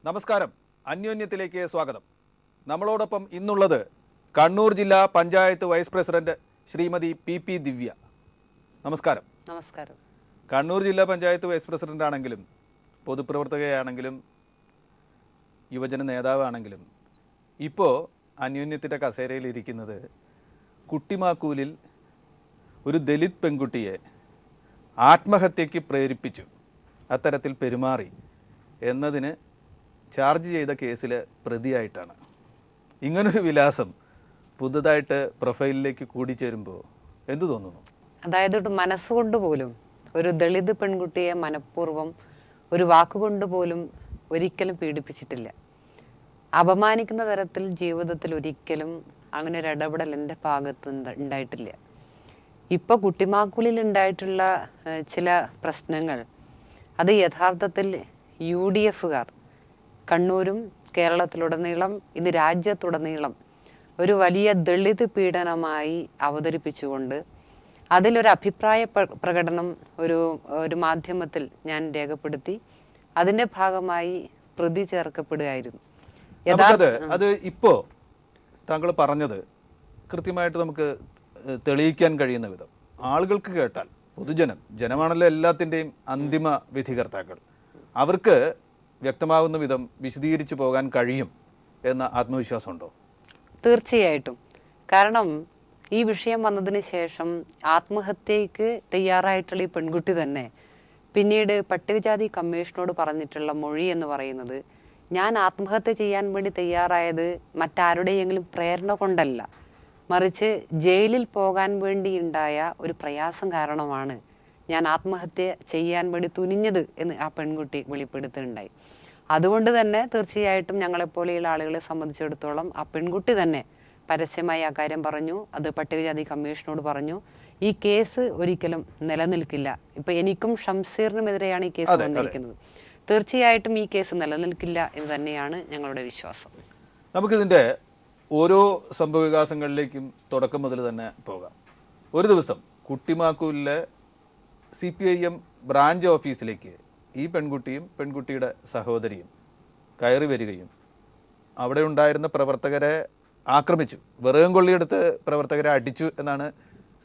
നമസ്കാരം, അന്യോന്യത്തിലേക്ക് സ്വാഗതം. നമ്മളോടൊപ്പം ഇന്നുള്ളത് കണ്ണൂർ ജില്ലാ panchayat vice president Shrimati P Divya. നമസ്കാരം. നമസ്കാരം. കണ്ണൂർ ജില്ലാ പഞ്ചായത്ത് വൈസ് പ്രസിഡന്റ് ആണെങ്കിലും പൊതുപ്രവർത്തകയാണെങ്കിലും യുവജന നേതാവാണെങ്കിലും ഇപ്പോൾ അന്യോന്യത്തിൻ്റെ കസേരയിൽ ഇരിക്കുന്നത് കുട്ടിമാക്കൂലിൽ ഒരു ദലിത് പെൺകുട്ടിയെ ആത്മഹത്യയ്ക്ക് പ്രേരിപ്പിച്ചു, അത്തരത്തിൽ പെരുമാറി എന്നതിന് ചാർജ് ചെയ്ത കേസിലെ പ്രതിയായിട്ടാണ്. ഇങ്ങനൊരു വിലാസം പുതുതായിട്ട് പ്രൊഫൈലിലേക്ക് കൂടിച്ചേരുമ്പോൾ എന്തു തോന്നുന്നു? അതായത് മനസ്സുകൊണ്ട് പോലും ഒരു ദളിത് പെൺകുട്ടിയെ മനഃപൂർവ്വം ഒരു വാക്കുകൊണ്ട് പോലും ഒരിക്കലും പീഡിപ്പിച്ചിട്ടില്ല. അപമാനിക്കുന്ന തരത്തിൽ ജീവിതത്തിൽ ഒരിക്കലും അങ്ങനെ ഒരു ഇടപെടൽ എൻ്റെ ഭാഗത്ത് ഉണ്ടായിട്ടില്ല. ഇപ്പോൾ കുട്ടിമാക്കൂലിൽ ഉണ്ടായിട്ടുള്ള ചില പ്രശ്നങ്ങൾ അത് യഥാർത്ഥത്തിൽ UDFകാർ കണ്ണൂരും കേരളത്തിലുടനീളം ഇന്ന് രാജ്യത്തുടനീളം ഒരു വലിയ ദളിത് പീഡനമായി അവതരിപ്പിച്ചുകൊണ്ട് അതിലൊരു അഭിപ്രായ പ്രകടനം ഒരു മാധ്യമത്തിൽ ഞാൻ രേഖപ്പെടുത്തി. അതിൻ്റെ ഭാഗമായി പ്രതി ചേർക്കപ്പെടുകയായിരുന്നു. അത് ഇപ്പോൾ താങ്കൾ പറഞ്ഞത് കൃത്യമായിട്ട് നമുക്ക് തെളിയിക്കാൻ കഴിയുന്ന വിധം ആളുകൾക്ക് കേട്ടാൽ, ജനമാണല്ലോ എല്ലാത്തിൻ്റെയും അന്തിമ വിധികർത്താക്കൾ, അവർക്ക് വ്യക്തമാകുന്ന വിധം വിശദീകരിച്ചു പോകാൻ കഴിയും എന്ന ആത്മവിശ്വാസമുണ്ടോ? തീർച്ചയായിട്ടും. കാരണം ഈ വിഷയം വന്നതിന് ശേഷം ആത്മഹത്യക്ക് തയ്യാറായിട്ടുള്ള ഈ പെൺകുട്ടി തന്നെ പിന്നീട് പട്ടികജാതി കമ്മീഷനോട് പറഞ്ഞിട്ടുള്ള മൊഴി എന്ന് പറയുന്നത്, ഞാൻ ആത്മഹത്യ ചെയ്യാൻ വേണ്ടി തയ്യാറായത് മറ്റാരുടെയെങ്കിലും പ്രേരണ കൊണ്ടല്ല, മറിച്ച് ജയിലിൽ പോകാൻ വേണ്ടി ഉണ്ടായ ഒരു പ്രയാസം കാരണമാണ് ഞാൻ ആത്മഹത്യ ചെയ്യാൻ വേണ്ടി തുനിഞ്ഞത് എന്ന് ആ പെൺകുട്ടി വെളിപ്പെടുത്തുന്നുണ്ടായി. അതുകൊണ്ട് തന്നെ തീർച്ചയായിട്ടും ഞങ്ങളെപ്പോലെയുള്ള ആളുകളെ സംബന്ധിച്ചിടത്തോളം ആ പെൺകുട്ടി തന്നെ പരസ്യമായി ആ കാര്യം പറഞ്ഞു. അത് പട്ടികജാതി കമ്മീഷനോട് പറഞ്ഞു. ഈ കേസ് ഒരിക്കലും നിലനിൽക്കില്ല. ഇപ്പം എനിക്കും ഷംസീറിനുമെതിരെയാണ് ഈ കേസ് വന്നിരിക്കുന്നത്. തീർച്ചയായിട്ടും ഈ കേസ് നിലനിൽക്കില്ല എന്ന് തന്നെയാണ് ഞങ്ങളുടെ വിശ്വാസം. നമുക്കിതിൻ്റെ ഓരോ സംഭവവികാസങ്ങളിലേക്കും തുടക്കം മുതൽ തന്നെ പോകാം. ഒരു ദിവസം കുട്ടിമാക്കൂലിലെ CPIM ബ്രാഞ്ച് ഓഫീസിലേക്ക് ഈ പെൺകുട്ടിയും പെൺകുട്ടിയുടെ സഹോദരിയും കയറി വരികയും അവിടെ ഉണ്ടായിരുന്ന പ്രവർത്തകരെ ആക്രമിച്ചു, വിറകും കൊള്ളിയെടുത്ത് പ്രവർത്തകരെ അടിച്ചു എന്നാണ്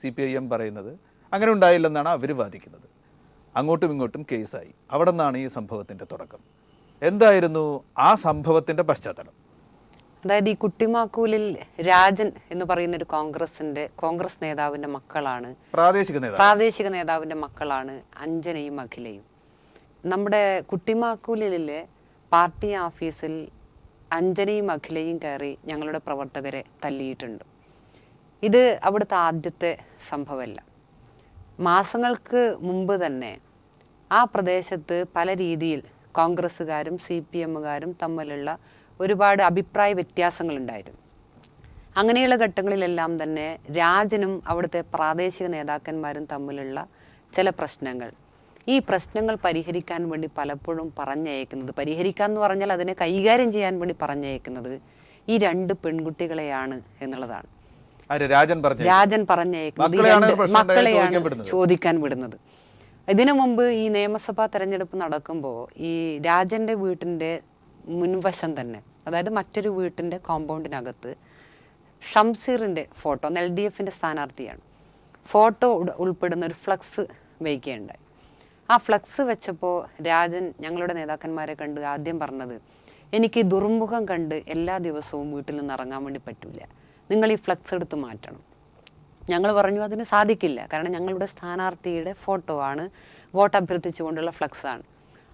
CPIM പറയുന്നത്. അങ്ങനെ ഉണ്ടായില്ലെന്നാണ് അവർ വാദിക്കുന്നത്. അങ്ങോട്ടും ഇങ്ങോട്ടും കേസായി. അവിടെ നിന്നാണ് ഈ സംഭവത്തിൻ്റെ തുടക്കം. എന്തായിരുന്നു ആ സംഭവത്തിൻ്റെ പശ്ചാത്തലം? അതായത് ഈ കുട്ടിമാക്കൂലിൽ രാജൻ എന്ന് പറയുന്ന ഒരു കോൺഗ്രസ് നേതാവിൻ്റെ മക്കളാണ്, പ്രാദേശിക നേതാവിൻ്റെ മക്കളാണ് അഞ്ജനയും അഖിലയും. നമ്മുടെ കുട്ടിമാക്കൂലിലെ പാർട്ടി ഓഫീസിൽ അഞ്ജനയും അഖിലയും കയറി ഞങ്ങളുടെ പ്രവർത്തകരെ തല്ലിയിട്ടുണ്ട്. ഇത് അവിടുത്തെ ആദ്യത്തെ സംഭവമല്ല. മാസങ്ങൾക്ക് മുമ്പ് തന്നെ ആ പ്രദേശത്ത് പല രീതിയിൽ കോൺഗ്രസ്സുകാരും CPMകാരും തമ്മിലുള്ള ഒരുപാട് അഭിപ്രായ വ്യത്യാസങ്ങളുണ്ടായിരുന്നു. അങ്ങനെയുള്ള ഘട്ടങ്ങളിലെല്ലാം തന്നെ രാജനും അവിടുത്തെ പ്രാദേശിക നേതാക്കന്മാരും തമ്മിലുള്ള ചില പ്രശ്നങ്ങൾ, ഈ പ്രശ്നങ്ങൾ പരിഹരിക്കാൻ വേണ്ടി പലപ്പോഴും പറഞ്ഞയക്കുന്നത്, പരിഹരിക്കാൻ എന്ന് പറഞ്ഞാൽ അതിനെ കൈകാര്യം ചെയ്യാൻ വേണ്ടി പറഞ്ഞയക്കുന്നത് ഈ രണ്ട് പെൺകുട്ടികളെയാണ് എന്നുള്ളതാണ്. രാജൻ പറഞ്ഞയക്കുന്നത് മക്കളെയാണ് ചോദിക്കാൻ വിടുന്നത്. ഇതിനു മുമ്പ് ഈ നിയമസഭാ തെരഞ്ഞെടുപ്പ് നടക്കുമ്പോൾ ഈ രാജൻ്റെ വീട്ടിൻ്റെ മുൻവശം തന്നെ, അതായത് മറ്റൊരു വീട്ടിൻ്റെ കോമ്പൗണ്ടിനകത്ത് ഷംസീറിൻ്റെ ഫോട്ടോ, LDFൻ്റെ സ്ഥാനാർത്ഥിയാണ്, ഫോട്ടോ ഉൾപ്പെടുന്ന ഒരു ഫ്ലക്സ് വയ്ക്കുകയുണ്ടായി. ആ ഫ്ലക്സ് വെച്ചപ്പോൾ രാജൻ ഞങ്ങളുടെ നേതാക്കന്മാരെ കണ്ട് ആദ്യം പറഞ്ഞത്, എനിക്ക് ഈ ദുർമുഖം കണ്ട് എല്ലാ ദിവസവും വീട്ടിൽ നിന്ന് ഇറങ്ങാൻ വേണ്ടി പറ്റില്ല, നിങ്ങൾ ഈ ഫ്ലക്സ് എടുത്ത് മാറ്റണം. ഞങ്ങൾ പറഞ്ഞു അതിന് സാധിക്കില്ല, കാരണം ഞങ്ങളുടെ സ്ഥാനാർത്ഥിയുടെ ഫോട്ടോ ആണ്, വോട്ട് അഭ്യർത്ഥിച്ചുകൊണ്ടുള്ള ഫ്ലക്സാണ്.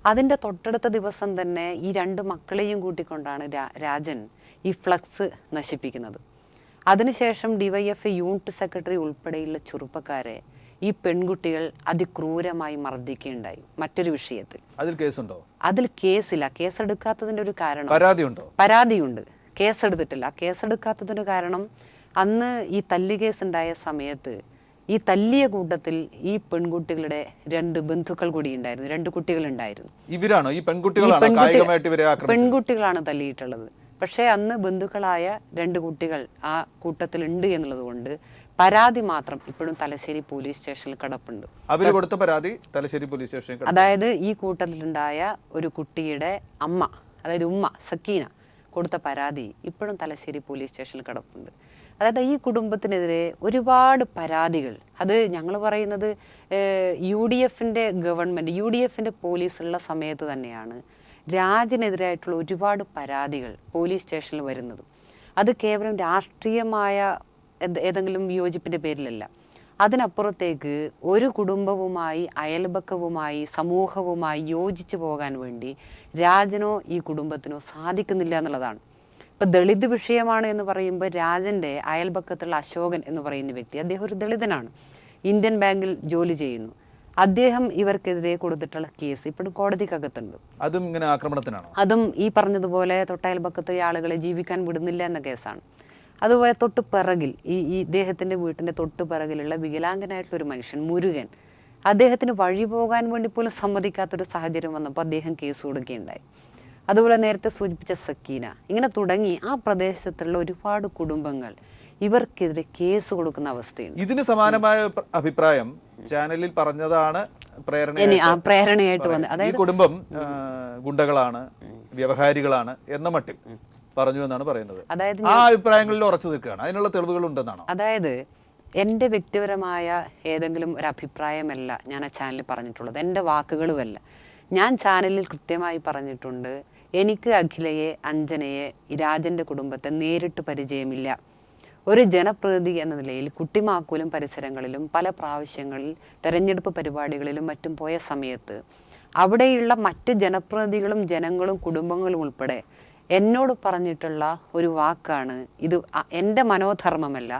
അതിൻ്റെ തൊട്ടടുത്ത ദിവസം തന്നെ ഈ രണ്ട് മക്കളെയും കൂട്ടിക്കൊണ്ടാണ് രാജൻ ഈ ഫ്ലക്സ് നശിപ്പിക്കുന്നത്. അതിനുശേഷം DYFI യൂണിറ്റ് സെക്രട്ടറി ഉൾപ്പെടെയുള്ള ചെറുപ്പക്കാരെ ഈ പെൺകുട്ടികൾ അതിക്രൂരമായി മർദ്ദിക്കുകയുണ്ടായി. മറ്റൊരു വിഷയത്തിൽ അതിൽ കേസില്ല. കേസെടുക്കാത്തതിൻ്റെ ഒരു കാരണം, പരാതിയുണ്ട്, കേസെടുത്തിട്ടില്ല. കേസെടുക്കാത്തതിൻ്റെ കാരണം അന്ന് ഈ തല്ലി കേസുണ്ടായ സമയത്ത് ഈ തല്ലിയ കൂട്ടത്തിൽ ഈ പെൺകുട്ടികളുടെ രണ്ട് ബന്ധുക്കൾ കൂടി ഉണ്ടായിരുന്നു, രണ്ട് കുട്ടികളുണ്ടായിരുന്നു. പെൺകുട്ടികളാണ് തല്ലിയിട്ടുള്ളത്. പക്ഷേ അന്ന് ബന്ധുക്കളായ രണ്ട് കുട്ടികൾ ആ കൂട്ടത്തിലുണ്ട് എന്നുള്ളത് കൊണ്ട് പരാതി മാത്രം ഇപ്പോഴും തലശ്ശേരി പോലീസ് സ്റ്റേഷനിൽ കിടപ്പുണ്ട്. അവർ കൊടുത്ത പരാതി തലശ്ശേരി പോലീസ് സ്റ്റേഷനിൽ, അതായത് ഈ കൂട്ടത്തിലുണ്ടായ ഒരു കുട്ടിയുടെ അമ്മ അതായത് ഉമ്മ സക്കീന കൊടുത്ത പരാതി ഇപ്പോഴും തലശ്ശേരി പോലീസ് സ്റ്റേഷനിൽ കിടപ്പുണ്ട്. അതായത് ഈ കുടുംബത്തിനെതിരെ ഒരുപാട് പരാതികൾ, അത് ഞങ്ങൾ പറയുന്നത് UDFൻ്റെ ഗവൺമെൻറ്, UDFൻ്റെ പോലീസുള്ള സമയത്ത് തന്നെയാണ് രാജിനെതിരായിട്ടുള്ള ഒരുപാട് പരാതികൾ പോലീസ് സ്റ്റേഷനിൽ വരുന്നത്. അത് കേവലം രാഷ്ട്രീയമായ ഏതെങ്കിലും വിയോജിപ്പിൻ്റെ പേരിലല്ല. അതിനപ്പുറത്തേക്ക് ഒരു കുടുംബവുമായി, അയൽപക്കവുമായി, സമൂഹവുമായി യോജിച്ചു പോകാൻ വേണ്ടി രാജനോ ഈ കുടുംബത്തിനോ സാധിക്കുന്നില്ല എന്നുള്ളതാണ്. ഇപ്പം ദളിത് വിഷയമാണ് എന്ന് പറയുമ്പോൾ രാജൻ്റെ അയൽപക്കത്തുള്ള അശോകൻ എന്ന് പറയുന്ന വ്യക്തി, അദ്ദേഹം ഒരു ദളിതനാണ്, ഇന്ത്യൻ ബാങ്കിൽ ജോലി ചെയ്യുന്നു. അദ്ദേഹം ഇവർക്കെതിരെ കൊടുത്തിട്ടുള്ള കേസ് ഇപ്പോഴും കോടതിക്കകത്തുണ്ട്. അതും ഇങ്ങനെ ആക്രമണത്തിനാണോ? അതും ഈ പറഞ്ഞതുപോലെ തൊട്ടയൽപക്കത്തെ ആളുകളെ ജീവിക്കാൻ വിടുന്നില്ല എന്ന കേസാണ്. അതുപോലെ തൊട്ട് പിറകിൽ ഈ ഇദ്ദേഹത്തിൻ്റെ വീട്ടിൻ്റെ തൊട്ട് പിറകിലുള്ള വികലാംഗനായിട്ടുള്ളൊരു മനുഷ്യൻ മുരുകൻ, അദ്ദേഹത്തിന് വഴി പോകാൻ വേണ്ടി പോലും സമ്മതിക്കാത്തൊരു സാഹചര്യം വന്നപ്പോൾ അദ്ദേഹം കേസ് കൊടുക്കുകയുണ്ടായി. അതുപോലെ നേരത്തെ സൂചിപ്പിച്ച സക്കീന, ഇങ്ങനെ തുടങ്ങി ആ പ്രദേശത്തുള്ള ഒരുപാട് കുടുംബങ്ങൾ ഇവർക്കെതിരെ കേസ് കൊടുക്കുന്ന അവസ്ഥയുണ്ട്. ഇതിന് സമാനമായ അഭിപ്രായം ചാനലിൽ പറഞ്ഞതാണ് പ്രേരണയായിട്ട് വന്നത്. അതായത് കുടുംബം ഗുണ്ടകളാണ്, വ്യവഹാരികളാണ് എന്ന മട്ടിൽ പറഞ്ഞു എന്നാണ് പറയുന്നത്. അതായത് ആ അഭിപ്രായങ്ങളിൽ ഉറച്ചു നിൽക്കുകയാണ്. അതിനുള്ള തെളിവുകൾ ഉണ്ടെന്നാണോ? അതായത് എൻ്റെ വ്യക്തിപരമായ ഏതെങ്കിലും ഒരു അഭിപ്രായമല്ല ഞാൻ ആ ചാനലിൽ പറഞ്ഞിട്ടുള്ളത്, എൻ്റെ വാക്കുകളുമല്ല. ഞാൻ ചാനലിൽ കൃത്യമായി പറഞ്ഞിട്ടുണ്ട്, എനിക്ക് അഖിലയെ, അഞ്ജനയെ, രാജൻ്റെ കുടുംബത്തെ നേരിട്ട് പരിചയമില്ല. ഒരു ജനപ്രതിനിധി എന്ന നിലയിൽ കുട്ടിമാക്കൂലും പരിസരങ്ങളിലും പല പ്രാവശ്യങ്ങളിൽ തെരഞ്ഞെടുപ്പ് പരിപാടികളിലും മറ്റും പോയ സമയത്ത് അവിടെയുള്ള മറ്റ് ജനപ്രതിനിധികളും ജനങ്ങളും കുടുംബങ്ങളും ഉൾപ്പെടെ എന്നോട് പറഞ്ഞിട്ടുള്ള ഒരു വാക്കാണ്, ഇത് എൻ്റെ മനോധർമ്മമല്ല,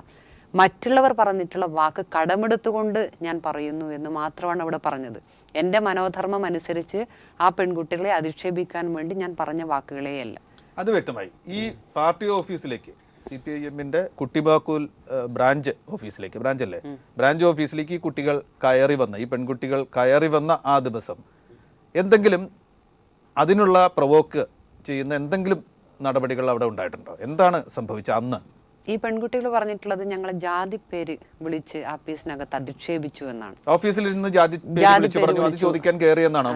മറ്റുള്ളവർ പറഞ്ഞിട്ടുള്ള വാക്ക് കടമെടുത്തുകൊണ്ട് ഞാൻ പറയുന്നു എന്ന് മാത്രമാണ് അവിടെ പറഞ്ഞത്. എൻ്റെ മനോധർമ്മം അനുസരിച്ച് ആ പെൺകുട്ടികളെ അധിക്ഷേപിക്കാൻ വേണ്ടി ഞാൻ പറഞ്ഞ വാക്കുകളെയല്ല. അത് വ്യക്തമായി. ഈ പാർട്ടി ഓഫീസിലേക്ക്, CPIMന്റെ കുട്ടിമാക്കൂൽ ബ്രാഞ്ച് ഓഫീസിലേക്ക്, ബ്രാഞ്ച് ഓഫീസിലേക്ക് ഈ കുട്ടികൾ കയറി വന്ന, ഈ പെൺകുട്ടികൾ കയറി വന്ന ആ ദിവസം എന്തെങ്കിലും അതിനുള്ള പ്രവോക്ക് ചെയ്യുന്ന എന്തെങ്കിലും നടപടികൾ അവിടെ ഉണ്ടായിട്ടുണ്ടോ? എന്താണ് സംഭവിച്ചത് അന്ന്? ഈ പെൺകുട്ടികൾ പറഞ്ഞിട്ടുള്ളത് ഞങ്ങളെ ജാതി പേര് വിളിച്ച് ആഫീസിനകത്ത് അധിക്ഷേപിച്ചു എന്നാണ്. ഓഫീസിൽ ഇരുന്ന് ചോദിക്കാൻ കയറി എന്നാണ്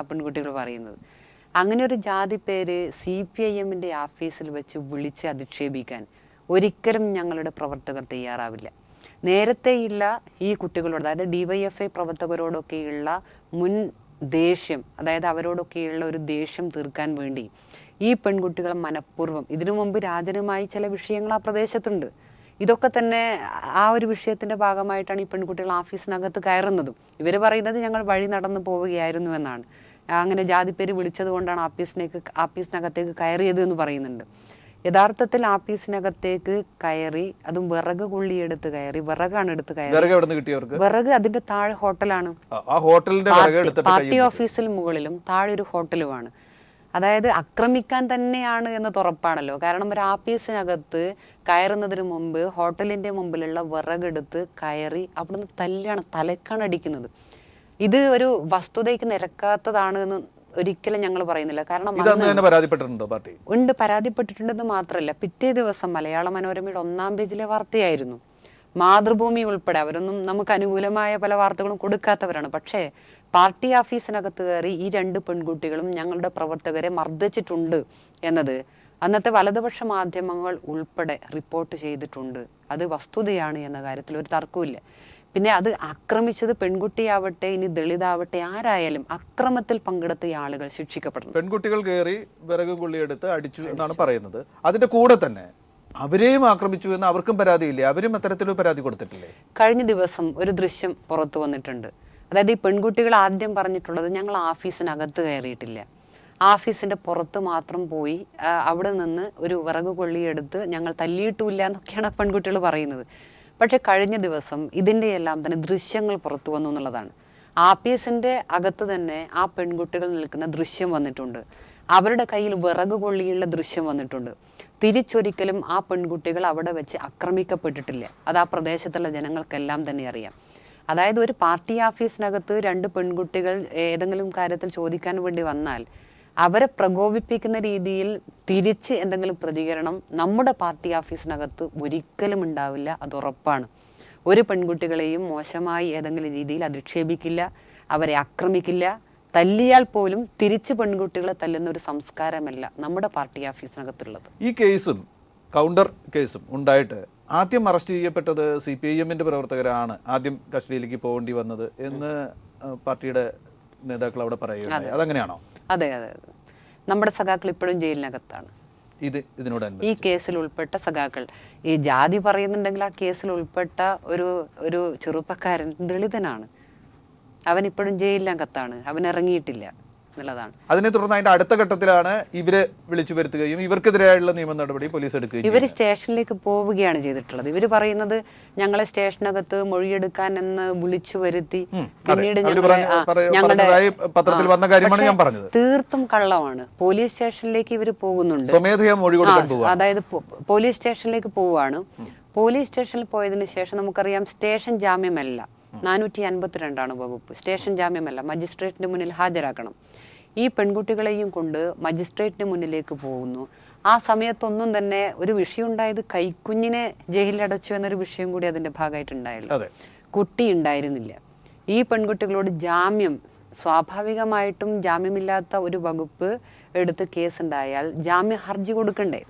ആ പെൺകുട്ടികൾ പറയുന്നത്. അങ്ങനെ ഒരു ജാതി പേര് CPIMന്റെ ഓഫീസിൽ വെച്ച് വിളിച്ച് അധിക്ഷേപിക്കാൻ ഒരിക്കലും ഞങ്ങളുടെ പ്രവർത്തകർ തയ്യാറാവില്ല. നേരത്തെയുള്ള ഈ കുട്ടികളോട്, അതായത് DYFI പ്രവർത്തകരോടൊക്കെയുള്ള മുൻ ദേഷ്യം, അതായത് അവരോടൊക്കെയുള്ള ഒരു ദേഷ്യം തീർക്കാൻ വേണ്ടി ഈ പെൺകുട്ടികൾ മനഃപൂർവ്വം, ഇതിനു മുമ്പ് രാജനുമായി ചില വിഷയങ്ങൾ ആ പ്രദേശത്തുണ്ട്, ഇതൊക്കെ തന്നെ ആ ഒരു വിഷയത്തിൻ്റെ ഭാഗമായിട്ടാണ് ഈ പെൺകുട്ടികൾ ഓഫീസിനകത്ത് കയറുന്നതും. ഇവർ പറയുന്നത് ഞങ്ങൾ വഴി നടന്നു പോവുകയായിരുന്നു എന്നാണ്. അങ്ങനെ ജാതിപ്പേര് വിളിച്ചത് കൊണ്ടാണ് ആഫീസിനകത്തേക്ക് കയറിയത് എന്ന് പറയുന്നുണ്ട്. യഥാർത്ഥത്തിൽ ആഫീസിനകത്തേക്ക് കയറി, അതും വിറക് കൊള്ളിയെടുത്ത് കയറി, വിറകാണ് എടുത്ത് കയറി. വിറക് അതിന്റെ താഴെ ഹോട്ടലാണ്, പാർട്ടി ഓഫീസിൽ മുകളിലും താഴെ ഒരു ഹോട്ടലുമാണ്. അതായത് ആക്രമിക്കാൻ തന്നെയാണ് എന്ന് ഉറപ്പാണല്ലോ. കാരണം ഒരു ആഫീസിനകത്ത് കയറുന്നതിന് മുമ്പ് ഹോട്ടലിന്റെ മുമ്പിലുള്ള വിറകെടുത്ത് കയറി അവിടുന്ന് തലക്കാണ് അടിക്കുന്നത്. ഇത് ഒരു വസ്തുതയ്ക്ക് നിരക്കാത്തതാണ് എന്ന് ഒരിക്കലും ഞങ്ങൾ പറയുന്നില്ല. കാരണം ഉണ്ട്, പരാതിപ്പെട്ടിട്ടുണ്ടെന്ന് മാത്രമല്ല, പിറ്റേ ദിവസം മലയാള മനോരമയുടെ 1-ാം പേജിലെ വാർത്തയായിരുന്നു. മാതൃഭൂമി ഉൾപ്പെടെ, അവരൊന്നും നമുക്ക് അനുകൂലമായ പല വാർത്തകളും കൊടുക്കാത്തവരാണ്. പക്ഷേ പാർട്ടി ഓഫീസിനകത്ത് കയറി ഈ 2 പെൺകുട്ടികളും ഞങ്ങളുടെ പ്രവർത്തകരെ മർദ്ദിച്ചിട്ടുണ്ട് എന്നത് അന്നത്തെ വലതുപക്ഷ മാധ്യമങ്ങൾ ഉൾപ്പെടെ റിപ്പോർട്ട് ചെയ്തിട്ടുണ്ട്. അത് വസ്തുതയാണ് എന്ന കാര്യത്തിൽ ഒരു തർക്കമില്ല. പിന്നെ അത് ആക്രമിച്ചത് പെൺകുട്ടിയാവട്ടെ, ഇനി ദളിതാവട്ടെ, ആരായാലും അക്രമത്തിൽ പങ്കെടുത്ത ആളുകൾ ശിക്ഷിക്കപ്പെടണം. പെൺകുട്ടികൾ കയറി വിറകും കൊള്ളിയെടുത്ത് അടിച്ചു എന്നാണ് പറയുന്നത്. അതിന്റെ കൂടെ തന്നെ അവരെയും ആക്രമിച്ചു എന്ന് അവർക്കും പരാതിയില്ലേ? അവരും അത്തരത്തിലൊരു പരാതി കൊടുത്തിട്ടില്ലേ? കഴിഞ്ഞ ദിവസം ഒരു ദൃശ്യം പുറത്തു വന്നിട്ടുണ്ട്. അതായത് ഈ പെൺകുട്ടികൾ ആദ്യം പറഞ്ഞിട്ടുള്ളത് ഞങ്ങൾ ഓഫീസിനകത്ത് കയറിയിട്ടില്ല, ഓഫീസിന്റെ പുറത്ത് മാത്രം പോയി അവിടെ നിന്ന് ഒരു വിറക് കൊള്ളിയെടുത്ത് ഞങ്ങൾ തല്ലിയിട്ടുമില്ല എന്നൊക്കെയാണ് പെൺകുട്ടികൾ പറയുന്നത്. പക്ഷെ കഴിഞ്ഞ ദിവസം ഇതിൻ്റെ എല്ലാം തന്നെ ദൃശ്യങ്ങൾ പുറത്തു വന്നു എന്നുള്ളതാണ്. ആഫീസിൻ്റെ അകത്ത് തന്നെ ആ പെൺകുട്ടികൾ നിൽക്കുന്ന ദൃശ്യം വന്നിട്ടുണ്ട്, അവരുടെ കയ്യിൽ വിറക് കൊള്ളിയുള്ള ദൃശ്യം വന്നിട്ടുണ്ട്. തിരിച്ചൊരിക്കലും ആ പെൺകുട്ടികൾ അവിടെ വെച്ച് ആക്രമിക്കപ്പെട്ടിട്ടില്ല. അത് ആ പ്രദേശത്തുള്ള ജനങ്ങൾക്കെല്ലാം തന്നെ അറിയാം. അതായത് ഒരു പാർട്ടി ഓഫീസിനകത്ത് 2 പെൺകുട്ടികൾ ഏതെങ്കിലും കാര്യത്തിൽ ചോദിക്കാൻ വേണ്ടി വന്നാൽ അവരെ പ്രകോപിപ്പിക്കുന്ന രീതിയിൽ തിരിച്ച് എന്തെങ്കിലും പ്രതികരണം നമ്മുടെ പാർട്ടി ഓഫീസിനകത്ത് ഒരിക്കലും ഉണ്ടാവില്ല, അത് ഉറപ്പാണ്. ഒരു പെൺകുട്ടികളെയും മോശമായി ഏതെങ്കിലും രീതിയിൽ അധിക്ഷേപിക്കില്ല, അവരെ ആക്രമിക്കില്ല, തല്ലിയാൽ പോലും തിരിച്ച് പെൺകുട്ടികളെ തല്ലുന്ന ഒരു സംസ്കാരമല്ല നമ്മുടെ പാർട്ടി ഓഫീസിനകത്തുള്ളത്. ഈ കേസും കൗണ്ടർ കേസും ഉണ്ടായിട്ട് ആദ്യം അറസ്റ്റ് ചെയ്യപ്പെട്ടത് CPIM-ന്റെ പ്രവർത്തകരാണ് ആദ്യം കസ്റ്റഡിയിലേക്ക് പോകേണ്ടി വന്നത് എന്ന് പാർട്ടിയുടെ നേതാക്കൾ അവിടെ പറയുകയുണ്ടായി. അതങ്ങനെയാണോ? അതെ അതെ അതെ. നമ്മുടെ സഖാക്കൾ ഇപ്പോഴും ജയിലിനകത്താണ്. ഈ കേസിൽ ഉൾപ്പെട്ട സഖാക്കൾ ഈ ജാതി പറയുന്നുണ്ടെങ്കിൽ ആ കേസിൽ ഉൾപ്പെട്ട ഒരു ചെറുപ്പക്കാരൻ ദളിതനാണ്. അവൻ ഇപ്പോഴും ജയിലിനകത്താണ്. അവൻ ഇറങ്ങിയിട്ടില്ല എന്നുള്ളതാണ്. അതിനെ തുടർന്ന് അതിന്റെ അടുത്ത ഘട്ടത്തിലാണ് ഇവരെ വിളിച്ചു വരുത്തുകയും ഇവർക്കെതിരായുള്ള നിയമ നടപടി പോലീസ് എടുക്കുകയും ഇവർ സ്റ്റേഷനിലേക്ക് പോവുകയാണ് ചെയ്തിട്ടുള്ളത്. ഇവർ പറയുന്നത് ഞങ്ങളെ സ്റ്റേഷനകത്ത് മൊഴിയെടുക്കാൻ എന്ന് വിളിച്ചു വരുത്തി പിന്നീട് തീർത്തും കള്ളമാണ്. പോലീസ് സ്റ്റേഷനിലേക്ക് ഇവർ പോകുന്നുണ്ട്. അതായത് പോലീസ് സ്റ്റേഷനിലേക്ക് പോവുകയാണ്. പോലീസ് സ്റ്റേഷനിൽ പോയതിനു ശേഷം നമുക്കറിയാം സ്റ്റേഷൻ ജാമ്യമല്ല, 452 വകുപ്പ്. സ്റ്റേഷൻ ജാമ്യമല്ല, മജിസ്ട്രേറ്റിന്റെ മുന്നിൽ ഹാജരാക്കണം. ഈ പെൺകുട്ടികളെയും കൊണ്ട് മജിസ്ട്രേറ്റിന് മുന്നിലേക്ക് പോകുന്നു. ആ സമയത്തൊന്നും തന്നെ ഒരു വിഷയം ഉണ്ടായത് കൈക്കുഞ്ഞിനെ ജയിലിലടച്ചു എന്നൊരു വിഷയം കൂടി അതിന്റെ ഭാഗമായിട്ടുണ്ടായിരുന്നു. കുട്ടി ഉണ്ടായിരുന്നില്ല. ഈ പെൺകുട്ടികളോട് ജാമ്യം, സ്വാഭാവികമായിട്ടും ജാമ്യമില്ലാത്ത ഒരു വകുപ്പ് എടുത്ത് കേസുണ്ടായാൽ ജാമ്യ ഹർജി കൊടുക്കണ്ടേ?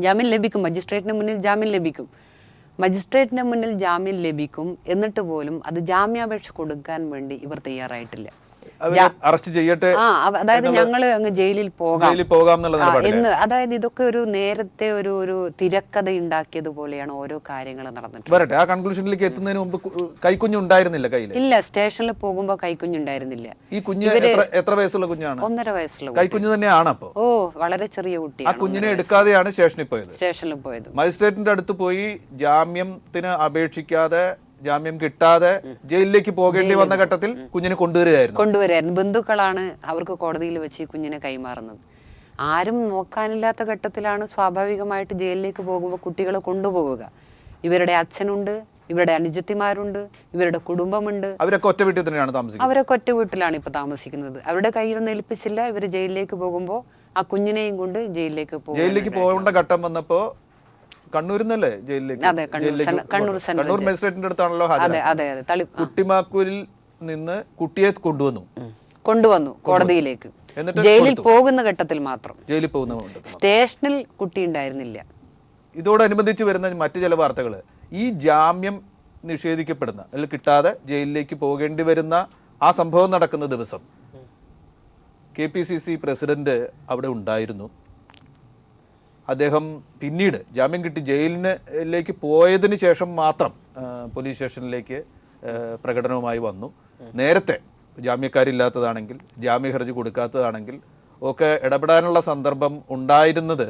ജാമ്യം ലഭിക്കും, മജിസ്ട്രേറ്റിന് മുന്നിൽ ജാമ്യം ലഭിക്കും. മജിസ്ട്രേറ്റിന്റെ മുന്നിൽ ജാമ്യം ലഭിക്കും. എന്നിട്ട് പോലും അത് ജാമ്യാപേക്ഷ കൊടുക്കാൻ വേണ്ടി ഇവർ തയ്യാറായിട്ടില്ല. അറസ്റ്റ് ചെയ്യട്ടെ, അതായത് ഞങ്ങള് അങ്ങ് ജയിലിൽ പോകാം എന്ന്. അതായത് ഇതൊക്കെ ഒരു നേരത്തെ ഒരു തിരക്കഥ ഉണ്ടാക്കിയതുപോലെയാണ് ഓരോ കാര്യങ്ങൾ നടന്നിട്ട്. ആ കൺക്ലൂഷനിലേക്ക് എത്തുന്നതിന് മുമ്പ് കൈക്കുഞ്ഞുണ്ടായിരുന്നില്ല കയ്യിൽ. ഇല്ല, സ്റ്റേഷനിൽ പോകുമ്പോ കൈക്കുഞ്ഞുണ്ടായിരുന്നില്ല. ഈ കുഞ്ഞ് എത്ര വയസ്സുള്ള കുഞ്ഞാണ്? 1.5 വയസ്സുള്ള കൈക്കുഞ്ഞ് തന്നെയാണ്. അപ്പൊ വളരെ ചെറിയ കുട്ടി. ആ കുഞ്ഞിനെ എടുക്കാതെയാണ് സ്റ്റേഷനിൽ പോയത്. മജിസ്ട്രേറ്റിന്റെ അടുത്ത് പോയി ജാമ്യത്തിന് അപേക്ഷിക്കാതെ ജാമ്യം കിട്ടാതെ ജയിലിലേക്ക് പോകേണ്ടി വന്ന ഘട്ടത്തിൽ കുഞ്ഞിനെ കൊണ്ടുവരികയായിരുന്നു. ബന്ധുക്കളാണ് അവർക്ക് കോടതിയിൽ വെച്ച് കുഞ്ഞിനെ കൈമാറുന്നത്. ആരും നോക്കാനില്ലാത്ത ഘട്ടത്തിലാണ് സ്വാഭാവികമായിട്ട് ജയിലിലേക്ക് പോകുമ്പോൾ കുട്ടികളെ കൊണ്ടുപോവുക. ഇവരുടെ അച്ഛനുണ്ട്, ഇവരുടെ അനുജത്തിമാരുണ്ട്, ഇവരുടെ കുടുംബമുണ്ട്. അവരൊക്കെ ഒറ്റ വീട്ടിൽ തന്നെയാണ് താമസിക്കുന്നത്. അവരൊക്കെ ഒറ്റ വീട്ടിലാണ് ഇപ്പൊ താമസിക്കുന്നത്. അവരുടെ കയ്യിലൊന്നും ഏൽപ്പിച്ചില്ല. ഇവർ ജയിലിലേക്ക് പോകുമ്പോൾ ആ കുഞ്ഞിനെയും കൊണ്ട് ജയിലിലേക്ക് പോകേണ്ട ഘട്ടം വന്നപ്പോ കണ്ണൂരിന്നല്ലേ ജയിലിലേക്ക്? കണ്ണൂർ മജിസ്ട്രേറ്റിന്റെ അടുത്താണല്ലോ ഹാജരാക്കുന്നത്. കുട്ടിമാക്കൂരിൽ നിന്ന് കുട്ടിയെ കൊണ്ടുവന്നു കോടതിയിലേക്ക്. ജയിലിൽ പോകുന്ന ഘട്ടത്തിൽ മാത്രം. ജയിലിൽ പോകുന്ന സ്റ്റേഷനിൽ കുട്ടി ഉണ്ടായിരുന്നില്ല. ഇതോടനുബന്ധിച്ച് വരുന്ന മറ്റു ചില വാർത്തകൾ, ഈ ജാമ്യം നിഷേധിക്കപ്പെടുന്ന അല്ലെങ്കിൽ കിട്ടാതെ ജയിലിലേക്ക് പോകേണ്ടി വരുന്ന ആ സംഭവം നടക്കുന്ന ദിവസം KPCC പ്രസിഡന്റ് അവിടെ ഉണ്ടായിരുന്നു. അദ്ദേഹം പിന്നീട് ജാമ്യം കിട്ടി ജയിലിലേക്ക് പോയതിന് ശേഷം മാത്രം പോലീസ് സ്റ്റേഷനിലേക്ക് പ്രകടനവുമായി വന്നു. നേരത്തെ ജാമ്യക്കാരില്ലാത്തതാണെങ്കിൽ, ജാമ്യ ഹർജി കൊടുക്കാത്തതാണെങ്കിൽ ഒക്കെ ഇടപെടാനുള്ള സന്ദർഭം ഉണ്ടായിരുന്നത്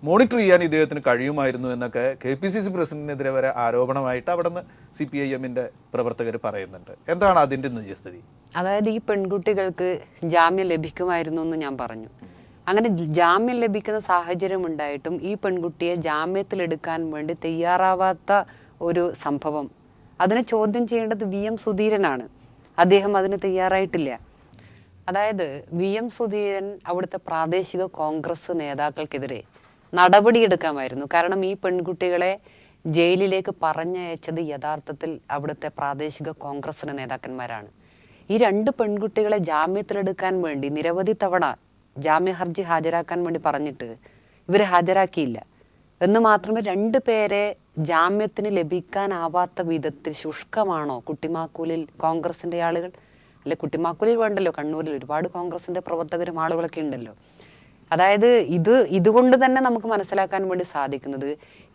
മോണിറ്റർ ചെയ്യാൻ ഇദ്ദേഹത്തിന് കഴിയുമായിരുന്നു എന്നൊക്കെ KPCC പ്രസിഡന്റിനെതിരെ വരെ ആരോപണമായിട്ട് അവിടെ നിന്ന് CPIM-ന്റെ പ്രവർത്തകർ പറയുന്നുണ്ട്. എന്താണ് അതിൻ്റെ നിജസ്ഥിതി? അതായത് ഈ പെൺകുട്ടികൾക്ക് ജാമ്യം ലഭിക്കുമായിരുന്നു എന്ന് ഞാൻ പറഞ്ഞു. അങ്ങനെ ജാമ്യം ലഭിക്കുന്ന സാഹചര്യം ഉണ്ടായിട്ടും ഈ പെൺകുട്ടിയെ ജാമ്യത്തിലെടുക്കാൻ വേണ്ടി തയ്യാറാവാത്ത ഒരു സംഭവം, അതിനെ ചോദ്യം ചെയ്യേണ്ടത് VM സുധീരനാണ്. അദ്ദേഹം അതിന് തയ്യാറായിട്ടില്ല. അതായത് VM സുധീരൻ അവിടുത്തെ പ്രാദേശിക കോൺഗ്രസ് നേതാക്കൾക്കെതിരെ നടപടിയെടുക്കാമായിരുന്നു. കാരണം ഈ പെൺകുട്ടികളെ ജയിലിലേക്ക് പറഞ്ഞയച്ചത് യഥാർത്ഥത്തിൽ അവിടുത്തെ പ്രാദേശിക കോൺഗ്രസിന്റെ നേതാക്കന്മാരാണ്. ഈ 2 പെൺകുട്ടികളെ ജാമ്യത്തിലെടുക്കാൻ വേണ്ടി നിരവധി തവണ ജാമ്യ ഹർജി ഹാജരാക്കാൻ വേണ്ടി പറഞ്ഞിട്ട് ഇവർ ഹാജരാക്കിയില്ല. എന്ന് മാത്രമേ 2 പേരെ ജാമ്യത്തിന് ലഭിക്കാനാവാത്ത വിധത്തിൽ ശുഷ്കമാണോ കുട്ടിമാക്കൂലിൽ കോൺഗ്രസിന്റെ ആളുകൾ? അല്ലെ, കുട്ടിമാക്കൂലിൽ വേണ്ടല്ലോ, കണ്ണൂരിൽ ഒരുപാട് കോൺഗ്രസിന്റെ പ്രവർത്തകരും ആളുകളൊക്കെ ഉണ്ടല്ലോ. അതായത് ഇതുകൊണ്ട് തന്നെ നമുക്ക് മനസ്സിലാക്കാൻ വേണ്ടി സാധിക്കുന്നത്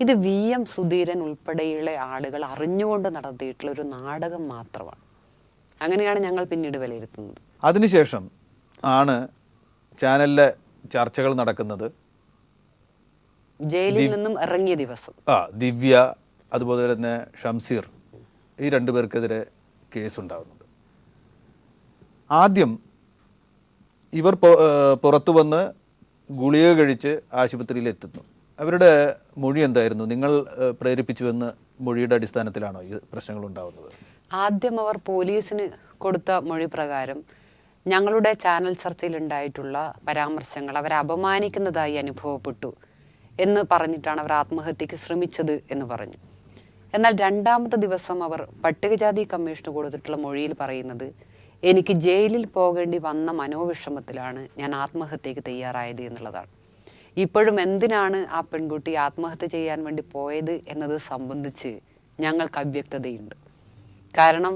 ഇത് VM സുധീരൻ ഉൾപ്പെടെയുള്ള ആളുകൾ അറിഞ്ഞുകൊണ്ട് നടത്തിയിട്ടുള്ള ഒരു നാടകം മാത്രമാണ്. അങ്ങനെയാണ് ഞങ്ങൾ പിന്നീട് വിലയിരുത്തുന്നത്. അതിനുശേഷം ആണ് ചാനലിലെ ചർച്ചകൾ നടക്കുന്നത്. ജയിലിൽ നിന്നും ഇറങ്ങിയ ദിവസം ദിവ്യ അതുപോലെ തന്നെ ഷംസീർ, ഈ 2 പേർക്കെതിരെ കേസുണ്ടാകുന്നത്. ആദ്യം ഇവർ പുറത്തു വന്ന് ഗുളിക കഴിച്ച് ആശുപത്രിയിൽ എത്തുന്നു. അവരുടെ മൊഴി എന്തായിരുന്നു? നിങ്ങൾ പ്രേരിപ്പിച്ചുവെന്ന് മൊഴിയുടെ അടിസ്ഥാനത്തിലാണോ ഈ പ്രശ്നങ്ങൾ ഉണ്ടാകുന്നത്? ആദ്യം അവർ പോലീസിന് കൊടുത്ത മൊഴി പ്രകാരം ഞങ്ങളുടെ ചാനൽ ചർച്ചയിൽ ഉണ്ടായിട്ടുള്ള പരാമർശങ്ങൾ അവരെ അപമാനിക്കുന്നതായി അനുഭവപ്പെട്ടു എന്ന് പറഞ്ഞിട്ടാണ് അവർ ആത്മഹത്യക്ക് ശ്രമിച്ചത് എന്ന് പറഞ്ഞു. എന്നാൽ 2ാമത്തെ ദിവസം അവർ പട്ടികജാതി കമ്മീഷന് കൊടുത്തിട്ടുള്ള മൊഴിയിൽ പറയുന്നത് എനിക്ക് ജയിലിൽ പോകേണ്ടി വന്ന മനോവിഷമത്തിലാണ് ഞാൻ ആത്മഹത്യക്ക് തയ്യാറായത് എന്നുള്ളതാണ്. ഇപ്പോഴും എന്തിനാണ് ആ പെൺകുട്ടി ആത്മഹത്യ ചെയ്യാൻ വേണ്ടി പോയത് എന്നത് സംബന്ധിച്ച് ഞങ്ങൾക്ക് അവ്യക്തതയുണ്ട്. കാരണം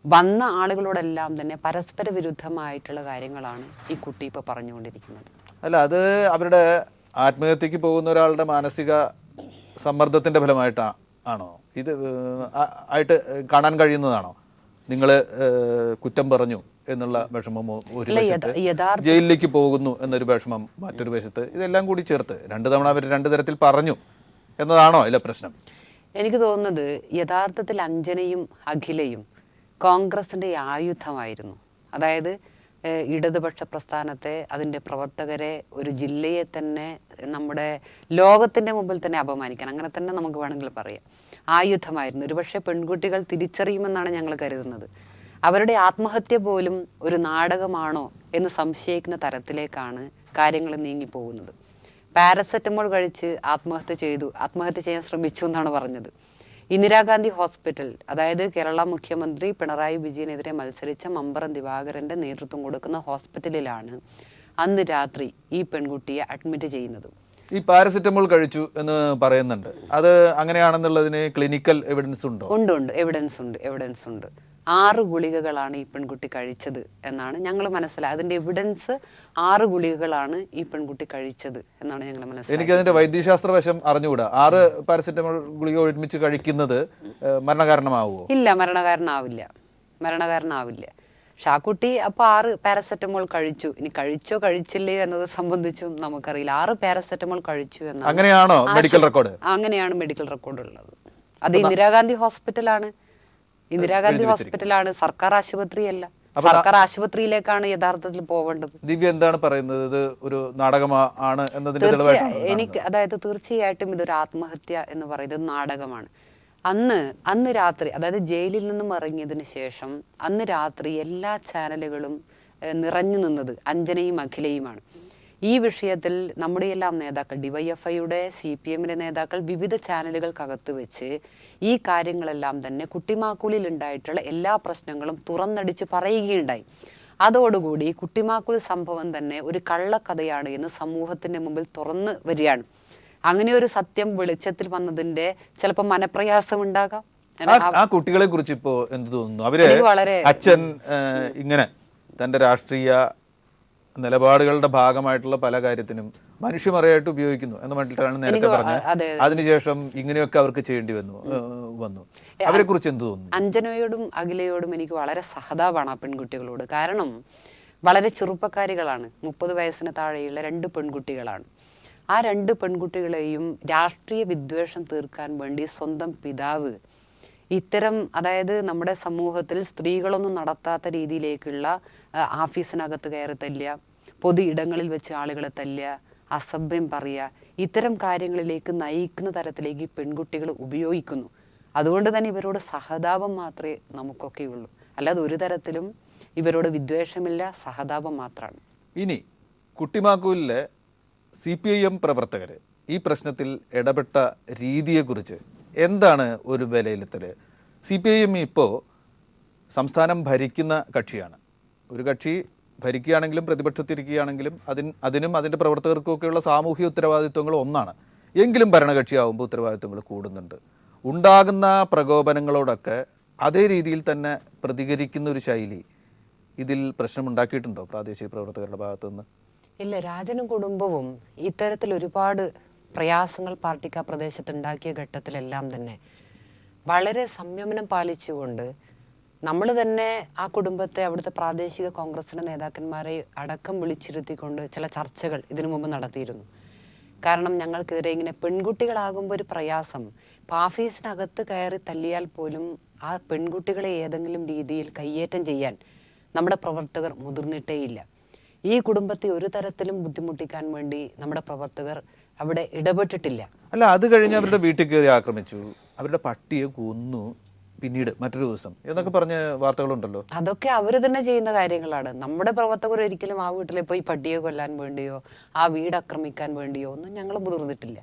വന്ന ആളുകളോടെല്ലാം തന്നെ പരസ്പര വിരുദ്ധമായിട്ടുള്ള കാര്യങ്ങളാണ് ഈ കുട്ടി ഇപ്പോൾ പറഞ്ഞുകൊണ്ടിരിക്കുന്നത്. അല്ല, അത് അവരുടെ ആത്മഹത്യക്ക് പോകുന്ന ഒരാളുടെ മാനസിക സമ്മർദ്ദത്തിൻ്റെ ഫലമായിട്ടാണോ ഇത് ആയിട്ട് കാണാൻ കഴിയുന്നതാണോ? നിങ്ങൾ കുറ്റം പറഞ്ഞു എന്നുള്ള വിഷമമോ ഒരു വശത്ത്, ജയിലിലേക്ക് പോകുന്നു എന്നൊരു വിഷമം മറ്റൊരു വശത്ത്, ഇതെല്ലാം കൂടി ചേർത്ത് 2 തവണ അവർ 2 തരത്തിൽ പറഞ്ഞു എന്നതാണോ അതിലെ പ്രശ്നം? എനിക്ക് തോന്നുന്നത് യഥാർത്ഥത്തിൽ അഞ്ജനയും അഖിലയും കോൺഗ്രസിൻ്റെ ആയുധമായിരുന്നു. അതായത് ഇടതുപക്ഷ പ്രസ്ഥാനത്തെ, അതിൻ്റെ പ്രവർത്തകരെ, ഒരു ജില്ലയെ തന്നെ നമ്മുടെ ലോകത്തിൻ്റെ മുമ്പിൽ തന്നെ അപമാനിക്കാൻ, അങ്ങനെ തന്നെ നമുക്ക് വേണമെങ്കിൽ പറയാം, ആയുധമായിരുന്നു. ഒരുപക്ഷെ പെൺകുട്ടികൾ തിരിച്ചറിയുമെന്നാണ് ഞങ്ങൾ കരുതുന്നത്. അവരുടെ ആത്മഹത്യ പോലും ഒരു നാടകമാണോ എന്ന് സംശയിക്കുന്ന തരത്തിലേക്കാണ് കാര്യങ്ങൾ നീങ്ങിപ്പോകുന്നത്. പാരസെറ്റമോൾ കഴിച്ച് ആത്മഹത്യ ചെയ്യാൻ ശ്രമിച്ചു എന്നാണ് പറഞ്ഞത്. ഇന്ദിരാഗാന്ധി ഹോസ്പിറ്റൽ, അതായത് കേരള മുഖ്യമന്ത്രി പിണറായി വിജയനെതിരെ മത്സരിച്ച മമ്പറം ദിവാകരൻ്റെ നേതൃത്വം കൊടുക്കുന്ന ഹോസ്പിറ്റലിലാണ് അന്ന് രാത്രി ഈ പെൺകുട്ടിയെ അഡ്മിറ്റ് ചെയ്യുന്നത്. ഈ പാരസെറ്റമോൾ കഴിച്ചു എന്ന് പറയുന്നുണ്ട്, അത് അങ്ങനെയാണെന്നുള്ളതിന് ക്ലിനിക്കൽ എവിഡൻസ് ഉണ്ടോ? ഉണ്ട്, എവിഡൻസ് ഉണ്ട്. 6 ഗുളികകളാണ് ഈ പെൺകുട്ടി കഴിച്ചത് എന്നാണ് ഞങ്ങൾ മനസ്സിലായത്. അതിൻ്റെ എവിഡൻസ് 6 ഗുളികകളാണ് ഈ പെൺകുട്ടി കഴിച്ചത് എന്നാണ് ഞങ്ങൾ മനസ്സിലായത്. എനിക്ക് അതിന്റെ വൈദ്യശാസ്ത്ര വശം അറിഞ്ഞുകൂടാ. 6 പാരസെറ്റമോൾ ഗുളിക ഒരുമിച്ച് കഴിക്കുന്നത് മരണകാരണമാവുമോ? ഇല്ല, മരണകാരണമാവില്ല. പക്ഷെ ആ കുട്ടി അപ്പോൾ 6 പാരസെറ്റമോൾ കഴിച്ചു. ഇനി കഴിച്ചില്ലയോ എന്നത് സംബന്ധിച്ചും നമുക്കറിയില്ല. 6 പാരസെറ്റമോൾ കഴിച്ചു എന്നാണ്. അങ്ങനെയാണോ മെഡിക്കൽ റെക്കോർഡ്? അങ്ങനെയാണ് മെഡിക്കൽ റെക്കോർഡ് ഉള്ളത്. അത് ഇന്ദിരാഗാന്ധി ഹോസ്പിറ്റലാണ്. സർക്കാർ ആശുപത്രിയല്ല. സർക്കാർ ആശുപത്രിയിലേക്കാണ് യഥാർത്ഥത്തിൽ പോവേണ്ടത്. ദിവ്യ എന്താണ് പറയുന്നത്? ഇത് ഒരു നാടകമാണ് എന്നതിന്റെ എനിക്ക് തീർച്ചയായിട്ടും ഇതൊരു ആത്മഹത്യ എന്ന് പറയുന്നത് നാടകമാണ്. അന്ന് രാത്രി, അതായത് ജയിലിൽ നിന്നും ഇറങ്ങിയതിന് ശേഷം അന്ന് രാത്രി എല്ലാ ചാനലുകളും നിറഞ്ഞു നിന്നത് അഞ്ജനയും അഖിലയുമാണ്. ഈ വിഷയത്തിൽ നമ്മുടെ എല്ലാം നേതാക്കൾ, ഡിവൈഎഫ്ഐയുടെ, CPM-ന്റെ നേതാക്കൾ വിവിധ ചാനലുകൾക്കകത്ത് വെച്ച് ഈ കാര്യങ്ങളെല്ലാം തന്നെ കുട്ടിമാക്കൂലിൽ ഉണ്ടായിട്ടുള്ള എല്ലാ പ്രശ്നങ്ങളും തുറന്നടിച്ച് പറയുകയുണ്ടായി. അതോടുകൂടി കുട്ടിമാക്കൂൽ സംഭവം തന്നെ ഒരു കള്ളക്കഥയാണ് എന്ന് സമൂഹത്തിന്റെ മുമ്പിൽ തുറന്നു വരികയാണ്. അങ്ങനെ ഒരു സത്യം വെളിച്ചത്തിൽ വന്നതിന്റെ ചിലപ്പോൾ മനപ്രയാസം ഉണ്ടാകാം. ആ കുട്ടികളെ കുറിച്ച് ഇപ്പോ എന്ത് തോന്നുന്നു? അവര് അച്ഛൻ ഇങ്ങനെ തന്റെ രാഷ്ട്രീയ നിലപാടുകളുടെ ഭാഗമായിട്ടുള്ള പല കാര്യത്തിനും മനുഷ്യമറയായിട്ട് ഉപയോഗിക്കുന്നു എന്ന് പറഞ്ഞിട്ടാണ് നേരത്തെ പറഞ്ഞത്. അതിനുശേഷം ഇങ്ങനെയൊക്കെ അവർക്ക് ചെയ്യേണ്ടി വന്നു. അവരെ കുറിച്ച് എന്ത് തോന്നുന്നു? അഞ്ജനയോടും അഖിലയോടും എനിക്ക് വളരെ സഹതാപാണ് ആ പെൺകുട്ടികളോട്. കാരണം വളരെ ചെറുപ്പക്കാരികളാണ്. 30 വയസ്സിന് താഴെയുള്ള 2 പെൺകുട്ടികളാണ്. ആ 2 പെൺകുട്ടികളെയും രാഷ്ട്രീയ വിദ്വേഷം തീർക്കാൻ വേണ്ടി സ്വന്തം പിതാവ് ഇത്തരം, അതായത് നമ്മുടെ സമൂഹത്തിൽ സ്ത്രീകളൊന്നും നടത്താത്ത രീതിയിലേക്കുള്ള ഓഫീസിനകത്ത് കയറി തല്ലുക, പൊതു ഇടങ്ങളിൽ വെച്ച് ആളുകളെ തല്ലുക, അസഭ്യം പറയുക, ഇത്തരം കാര്യങ്ങളിലേക്ക് നയിക്കുന്ന തരത്തിലേക്ക് ഈ പെൺകുട്ടികൾ ഉപയോഗിക്കുന്നു. അതുകൊണ്ട് തന്നെ ഇവരോട് സഹതാപം മാത്രമേ നമുക്കൊക്കെ ഉള്ളൂ. അല്ലാതെ ഒരു തരത്തിലും ഇവരോട് വിദ്വേഷമില്ല, സഹതാപം മാത്രമാണ്. ഇനി കുട്ടിമാക്കൂലിലെ CPIM പ്രവർത്തകർ ഈ പ്രശ്നത്തിൽ ഇടപെട്ട രീതിയെക്കുറിച്ച് എന്താണ് ഒരു വിലയിരുത്തൽ? CPIM ഇപ്പോൾ സംസ്ഥാനം ഭരിക്കുന്ന കക്ഷിയാണ്. ഒരു കക്ഷി ഭരിക്കുകയാണെങ്കിലും പ്രതിപക്ഷത്തിരിക്കുകയാണെങ്കിലും അതിനും അതിൻ്റെ പ്രവർത്തകർക്കൊക്കെയുള്ള സാമൂഹിക ഉത്തരവാദിത്വങ്ങൾ ഒന്നാണ്. എങ്കിലും ഭരണകക്ഷിയാവുമ്പോൾ ഉത്തരവാദിത്വങ്ങൾ കൂടുന്നുണ്ട്. ഉണ്ടാകുന്ന പ്രകോപനങ്ങളോടൊക്കെ അതേ രീതിയിൽ തന്നെ പ്രതികരിക്കുന്ന ഒരു ശൈലി ഇതിൽ പ്രശ്നമുണ്ടാക്കിയിട്ടുണ്ടോ പ്രാദേശിക പ്രവർത്തകരുടെ ഭാഗത്തുനിന്ന്? ഇല്ല, രാജനും കുടുംബവും ഇത്തരത്തിൽ ഒരുപാട് പ്രയാസങ്ങൾ പാർട്ടിക്ക് ആ പ്രദേശത്ത് ഉണ്ടാക്കിയ ഘട്ടത്തിലെല്ലാം തന്നെ വളരെ സംയമനം പാലിച്ചുകൊണ്ട് നമ്മൾ തന്നെ ആ കുടുംബത്തെ, അവിടുത്തെ പ്രാദേശിക കോൺഗ്രസിൻ്റെ നേതാക്കന്മാരെ അടക്കം വിളിച്ചിരുത്തിക്കൊണ്ട് ചില ചർച്ചകൾ ഇതിനു മുമ്പ് നടത്തിയിരുന്നു. കാരണം ഞങ്ങൾക്കെതിരെ ഇങ്ങനെ പെൺകുട്ടികളാകുമ്പോൾ ഒരു പ്രയാസം, ഇപ്പോൾ ഓഫീസിനകത്ത് കയറി തല്ലിയാൽ പോലും ആ പെൺകുട്ടികളെ ഏതെങ്കിലും രീതിയിൽ കയ്യേറ്റം ചെയ്യാൻ നമ്മുടെ പ്രവർത്തകർ മുതിർന്നിട്ടേയില്ല. ഈ കുടുംബത്തെ ഒരു തരത്തിലും ബുദ്ധിമുട്ടിക്കാൻ വേണ്ടി നമ്മുടെ പ്രവർത്തകർ അവിടെ ഇടപെട്ടിട്ടില്ല. അല്ല, അത് കഴിഞ്ഞ് അവരുടെ വീട്ടിൽ കയറി ആക്രമിച്ചു, അവരുടെ പട്ടിയെ കൊന്നു പിന്നീട് മറ്റൊരു ദിവസം എന്നൊക്കെ പറഞ്ഞ വാർത്തകളുണ്ടല്ലോ. അതൊക്കെ അവർ തന്നെ ചെയ്യുന്ന കാര്യങ്ങളാണ്. നമ്മുടെ പ്രവർത്തകർ ഒരിക്കലും ആ വീട്ടിലെ പോയി പട്ടിയെ കൊല്ലാൻ വേണ്ടിയോ ആ വീട് ആക്രമിക്കാൻ വേണ്ടിയോ ഒന്നും ഞങ്ങൾ മുതിർന്നിട്ടില്ല.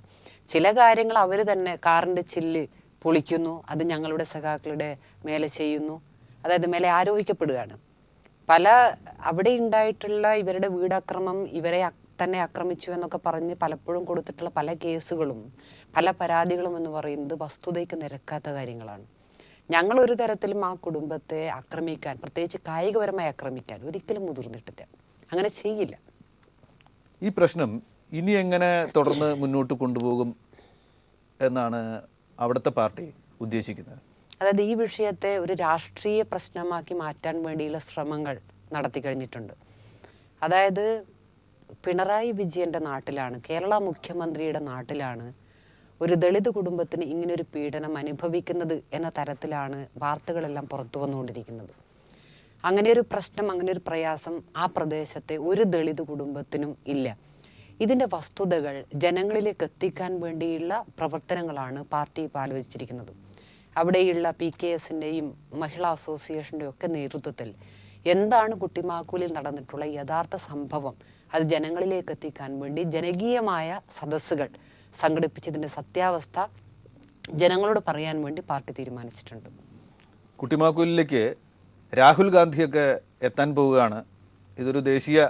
ചില കാര്യങ്ങൾ അവർ തന്നെ കാറിൻ്റെ ചില്ല് പൊളിക്കുന്നു, അത് ഞങ്ങളുടെ സഖാക്കളുടെ മേലെ ചെയ്യുന്നു, അതായത് മേലെ ആരോപിക്കപ്പെടുകയാണ്. അവിടെ ഉണ്ടായിട്ടുള്ള ഇവരുടെ വീടാക്രമം, ഇവരെ തന്നെ ആക്രമിച്ചു എന്നൊക്കെ പറഞ്ഞ് പലപ്പോഴും കൊടുത്തിട്ടുള്ള പല കേസുകളും പല പരാതികളും എന്ന് പറയുന്നത് വസ്തുതയ്ക്ക് നിരക്കാത്ത കാര്യങ്ങളാണ്. ഞങ്ങൾ ഒരു തരത്തിലും ആ കുടുംബത്തെ ആക്രമിക്കാൻ, പ്രത്യേകിച്ച് കായികപരമായി ആക്രമിക്കാൻ ഒരിക്കലും മുതിർന്നിട്ടില്ല. അങ്ങനെ ചെയ്യില്ല. ഈ പ്രശ്നം ഇനി എങ്ങനെ തുടർന്ന് മുന്നോട്ട് കൊണ്ടുപോകും എന്നാണ് അവിടുത്തെ പാർട്ടി ഉദ്ദേശിക്കുന്നത്? അതായത് ഈ വിഷയത്തെ ഒരു രാഷ്ട്രീയ പ്രശ്നമാക്കി മാറ്റാൻ വേണ്ടിയുള്ള ശ്രമങ്ങൾ നടത്തി കഴിഞ്ഞിട്ടുണ്ട്. അതായത് പിണറായി വിജയൻ്റെ നാട്ടിലാണ്, കേരള മുഖ്യമന്ത്രിയുടെ നാട്ടിലാണ് ഒരു ദളിത് കുടുംബത്തിന് ഇങ്ങനൊരു പീഡനം അനുഭവിക്കുന്നത് എന്ന തരത്തിലാണ് വാർത്തകളെല്ലാം പുറത്തു വന്നുകൊണ്ടിരിക്കുന്നത്. അങ്ങനെയൊരു പ്രശ്നം, അങ്ങനെയൊരു പ്രയാസം ആ പ്രദേശത്തെ ഒരു ദളിത് കുടുംബത്തിനും ഇല്ല. ഇതിൻ്റെ വസ്തുതകൾ ജനങ്ങളിലേക്ക് എത്തിക്കാൻ വേണ്ടിയുള്ള പ്രവർത്തനങ്ങളാണ് പാർട്ടി ഇപ്പോൾ ആലോചിച്ചിരിക്കുന്നത്. അവിടെയുള്ള PKSൻ്റെയും മഹിളാ അസോസിയേഷൻ്റെയും ഒക്കെ നേതൃത്വത്തിൽ എന്താണ് കുട്ടിമാക്കൂലിൽ നടന്നിട്ടുള്ള യഥാർത്ഥ സംഭവം അത് ജനങ്ങളിലേക്ക് എത്തിക്കാൻ വേണ്ടി ജനകീയമായ സദസ്സുകൾ സംഘടിപ്പിച്ചതിൻ്റെ സത്യാവസ്ഥ ജനങ്ങളോട് പറയാൻ വേണ്ടി പാർട്ടി തീരുമാനിച്ചിട്ടുണ്ട്. കുട്ടിമാക്കൂലിലേക്ക് രാഹുൽ ഗാന്ധിയൊക്കെ എത്താൻ പോവുകയാണ്, ഇതൊരു ദേശീയ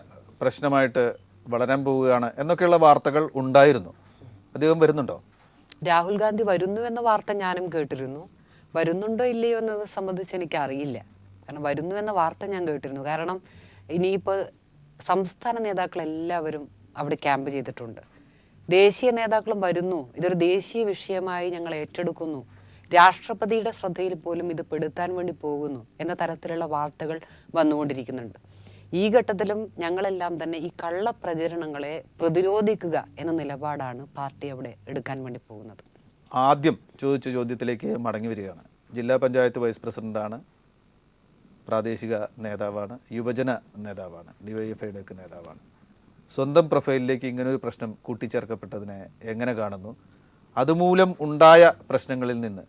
പ്രശ്നമായിട്ട് വളരാൻ പോവുകയാണ് എന്നൊക്കെയുള്ള വാർത്തകൾ ഉണ്ടായിരുന്നു. അദ്ദേഹം വരുന്നുണ്ടോ? രാഹുൽ ഗാന്ധി വരുന്നു എന്ന വാർത്ത ഞാനും കേട്ടിരുന്നു. വരുന്നുണ്ടോ ഇല്ലയോ എന്നത് സംബന്ധിച്ച് എനിക്കറിയില്ല. കാരണം വരുന്നു എന്ന വാർത്ത ഞാൻ കേട്ടിരുന്നു. കാരണം ഇനിയിപ്പോൾ സംസ്ഥാന നേതാക്കളെല്ലാവരും അവിടെ ക്യാമ്പ് ചെയ്തിട്ടുണ്ട്. ദേശീയ നേതാക്കളും വരുന്നു, ഇതൊരു ദേശീയ വിഷയമായി ഞങ്ങൾ ഏറ്റെടുക്കുന്നു, രാഷ്ട്രപതിയുടെ ശ്രദ്ധയിൽ പോലും ഇത് പെടുത്താൻ വേണ്ടി പോകുന്നു എന്ന തരത്തിലുള്ള വാർത്തകൾ വന്നുകൊണ്ടിരിക്കുന്നുണ്ട്. ഈ ഘട്ടത്തിലും ഞങ്ങളെല്ലാം തന്നെ ഈ കള്ളപ്രചരണങ്ങളെ പ്രതിരോധിക്കുക എന്ന നിലപാടാണ് പാർട്ടി അവിടെ എടുക്കാൻ വേണ്ടി പോകുന്നത്. ആദ്യം ചോദിച്ച ചോദ്യത്തിലേക്ക് മടങ്ങി വരികയാണ്. ജില്ലാ പഞ്ചായത്ത് വൈസ് പ്രസിഡന്റാണ്, പ്രാദേശിക നേതാവാണ്, യുവജന നേതാവാണ്, DYFIയുടെ ഒക്കെ നേതാവാണ്. സ്വന്തം പ്രൊഫൈലിലേക്ക് ഇങ്ങനൊരു പ്രശ്നം കൂട്ടിച്ചേർക്കപ്പെട്ടതിനെ എങ്ങനെ കാണുന്നു? അതുമൂലം ഉണ്ടായ പ്രശ്നങ്ങളിൽ നിന്ന്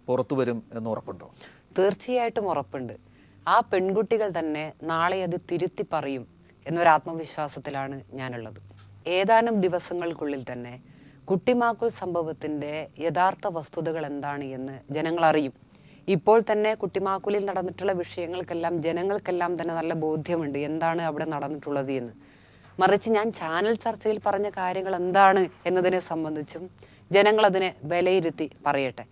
പുറത്തു വരും എന്ന് ഉറപ്പുണ്ടോ? തീർച്ചയായിട്ടും ഉറപ്പുണ്ട്. ആ പെൺകുട്ടികൾ തന്നെ നാളെ അത് തിരുത്തി പറയും എന്നൊരാത്മവിശ്വാസത്തിലാണ് ഞാനുള്ളത്. ഏതാനും ദിവസങ്ങൾക്കുള്ളിൽ തന്നെ കുട്ടിമാക്കൂൽ സംഭവത്തിൻ്റെ യഥാർത്ഥ വസ്തുതകൾ എന്താണ് എന്ന് ജനങ്ങൾ അറിയും. ഇപ്പോൾ തന്നെ കുട്ടിമാക്കൂലിൽ നടന്നിട്ടുള്ള വിഷയങ്ങൾക്കെല്ലാം ജനങ്ങൾക്കെല്ലാം തന്നെ നല്ല ബോധ്യമുണ്ട് എന്താണ് അവിടെ നടന്നിട്ടുള്ളത് എന്ന്. മറിച്ച് ഞാൻ ചാനൽ ചർച്ചയിൽ പറഞ്ഞ കാര്യങ്ങൾ എന്താണ് എന്നതിനെ സംബന്ധിച്ചും ജനങ്ങളതിനെ വിലയിരുത്തി പറയട്ടെ.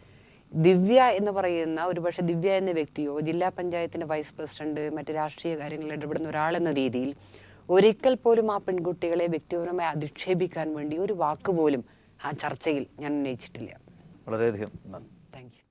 ദിവ്യ എന്ന് പറയുന്ന, ഒരുപക്ഷെ ദിവ്യ എന്ന വ്യക്തിയോ ജില്ലാ പഞ്ചായത്തിൻ്റെ വൈസ് പ്രസിഡന്റ്, മറ്റ് രാഷ്ട്രീയ കാര്യങ്ങളിൽ ഇടപെടുന്ന ഒരാളെന്ന രീതിയിൽ ഒരിക്കൽ പോലും ആ പെൺകുട്ടികളെ വ്യക്തിപരമായി അധിക്ഷേപിക്കാൻ വേണ്ടി ഒരു വാക്ക് പോലും ആ ചർച്ചയിൽ ഞാൻ ഉന്നയിച്ചിട്ടില്ല. വളരെയധികം നന്ദി. Thank you.